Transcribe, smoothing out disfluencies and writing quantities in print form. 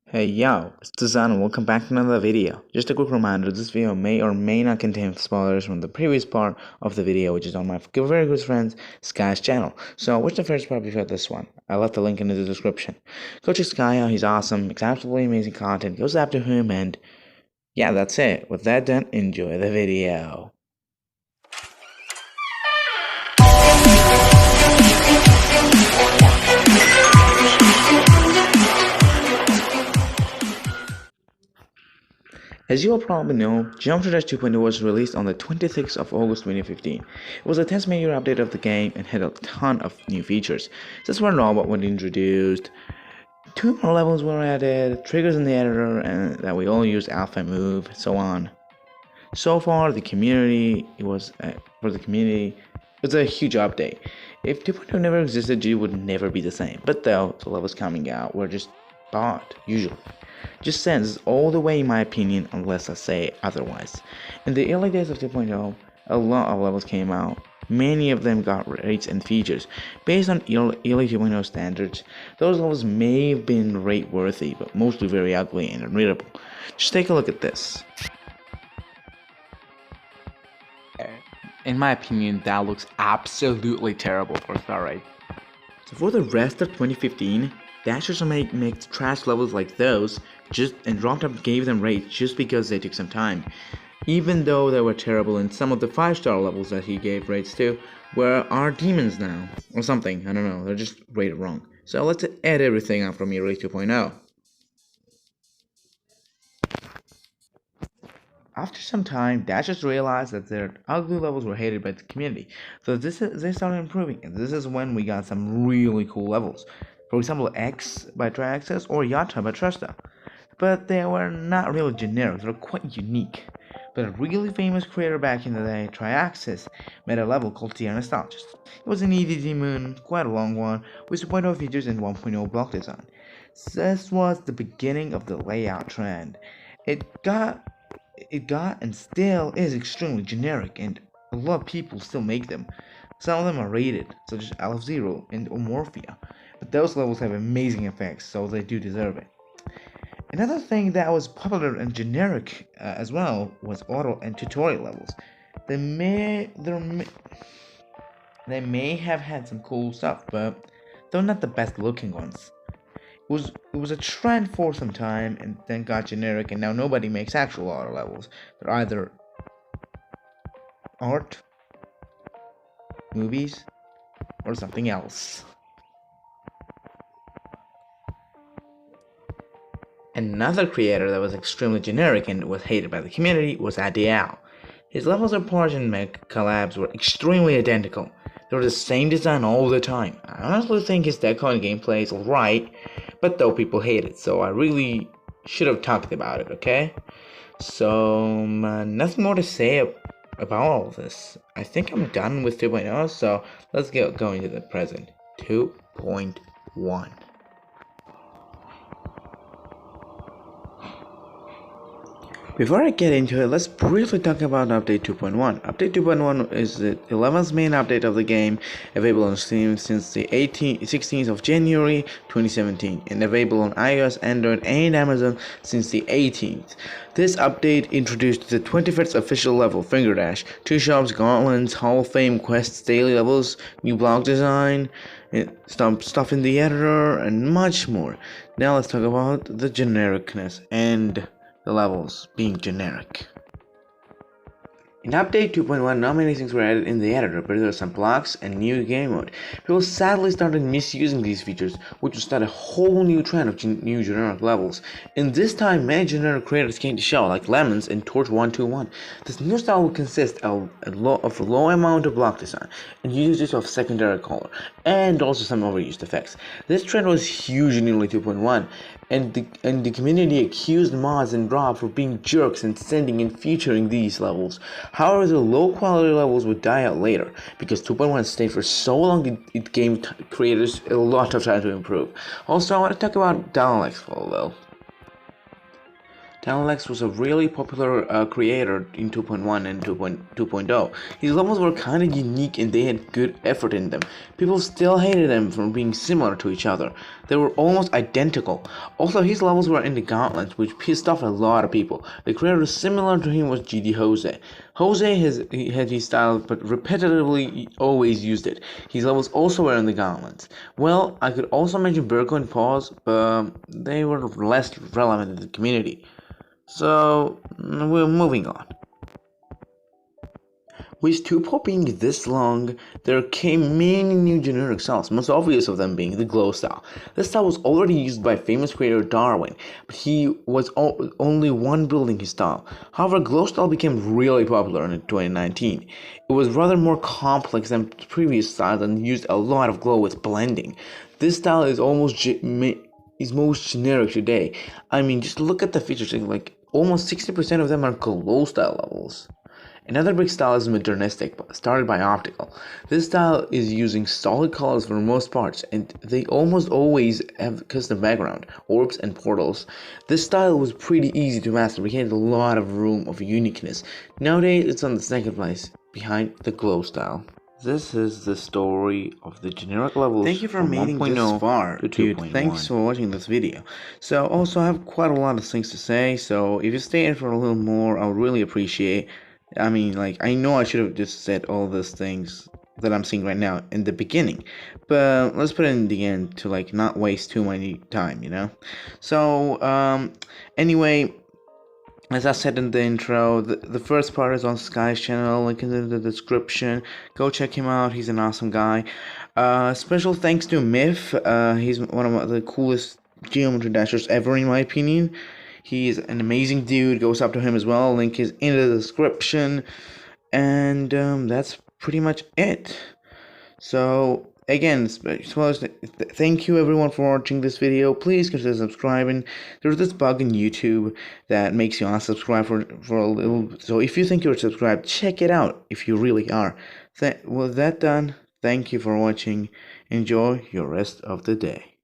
Hey yo, it's Tazan and welcome back to another video. Just a quick reminder, this video may or may not contain spoilers from the previous part of the video, which is on my very good friend Sky's channel. So watch the first part before this one. I left the link in the description. Go check Sky out, he's awesome, it's absolutely amazing content, goes after him, and yeah, that's it. With that done, enjoy the video. As you all probably know, Geometry Dash 2.0 was released on the 26th of August 2015. It was the 10th major update of the game and had a ton of new features. This one robot was introduced, 2 more levels were added, triggers in the editor, and that we all use alpha move, so on. So far, the community, it was a huge update. If 2.0 never existed, G would never be the same. But though the levels coming out were just bought, usually. Just sends all the way in my opinion, unless I say otherwise. In the early days of 2.0, a lot of levels came out. Many of them got rates and features. Based on early 2.0 standards, those levels may have been rate worthy, but mostly very ugly and unreadable. Just take a look at this. In my opinion, that looks absolutely terrible for star rate. So for the rest of 2015, Dashers make trash levels like those and Droptop gave them rates just because they took some time. Even though they were terrible, and some of the 5-star levels that he gave rates to are demons now, or something, I don't know, they're just rated wrong. So let's add everything up from early 2.0. After some time, Dashers realized that their ugly levels were hated by the community, so they started improving, and this is when we got some really cool levels. For example, X by Triaxis or Yata by Trusta. But they were not really generic, they were quite unique. But a really famous creator back in the day, Triaxis, made a level called Tier Nostalgist. It was an EDD moon, quite a long one, with 2.0 features and 1.0 block design. This was the beginning of the layout trend. It got and still is extremely generic, and a lot of people still make them. Some of them are rated, such as LF0 and Omorphia, but those levels have amazing effects, so they do deserve it. Another thing that was popular and generic as well was auto and tutorial levels. They may have had some cool stuff, but they're not the best looking ones. It was a trend for some time and then got generic, and now nobody makes actual auto levels. They're either art, movies, or something else. Another creator that was extremely generic and was hated by the community was Adial. His levels of Parisian mech collabs were extremely identical. They were the same design all the time. I honestly think his deco and gameplay is alright, but though people hate it, so I really should have talked about it, okay? So, nothing more to say about all of this. I think I'm done with 2.0, so let's get going to the present. 2.1. Before I get into it, let's briefly talk about Update 2.1. Update 2.1 is the 11th main update of the game, available on Steam since the 16th of January 2017, and available on iOS, Android, and Amazon since the 18th. This update introduced the 21st official level, Finger Dash, 2 shops, gauntlets, Hall of Fame quests, daily levels, new block design, stuff in the editor, and much more. Now let's talk about the genericness and the levels being generic. In Update 2.1, not many things were added in the editor, but there were some blocks and new game mode. People sadly started misusing these features, which would start a whole new trend of new generic levels. In this time, many generic creators came to show, like Lemons and Torch 121. This new style would consist of a low amount of block design and usage of secondary color, and also some overused effects. This trend was huge in early 2.1, and the community accused mods and Rob for being jerks and sending and featuring these levels. However, the low quality levels would die out later, because 2.1 stayed for so long it gave creators a lot of time to improve. Also, I want to talk about Downlight Flow though. Tenlex was a really popular creator in 2.1 and 2.0. His levels were kind of unique and they had good effort in them. People still hated them for being similar to each other. They were almost identical. Also, his levels were in the Gauntlet, which pissed off a lot of people. The creator similar to him was GD Jose. Jose had his style, but repetitively always used it. His levels also were in the Gauntlets. Well, I could also mention Burko and Pause, but they were less relevant in the community. So, we're moving on. With 2.0 being this long, there came many new generic styles, most obvious of them being the glow style. This style was already used by famous creator Darwin, but he was only one building his style. However, glow style became really popular in 2019. It was rather more complex than previous styles and used a lot of glow with blending. This style is most generic today. I mean, just look at the features, like almost 60% of them are glow style levels. Another big style is modernistic, started by Optical. This style is using solid colors for most parts, and they almost always have custom background, orbs, and portals. This style was pretty easy to master, we had a lot of room of uniqueness. Nowadays, it's on the second place, behind the glow style. This is the story of the generic levels. Thank you for making this far, dude. Thanks for watching this video. So, also, I have quite a lot of things to say, so if you stay in for a little more, I would really appreciate. I mean, like, I know I should have just said all those things that I'm saying right now in the beginning, but let's put it in the end to, like, not waste too much time, you know? So, anyway, as I said in the intro, the first part is on Sky's channel, link in the description. Go check him out, he's an awesome guy. Special thanks to Myth, he's one of the coolest geometry dashers ever in my opinion. He's an amazing dude. Goes up to him as well. Link is in the description. And that's pretty much it. So, again, thank you everyone for watching this video. Please consider subscribing. There's this bug in YouTube that makes you unsubscribe for a little. So, if you think you're subscribed, check it out if you really are. With that done, thank you for watching. Enjoy your rest of the day.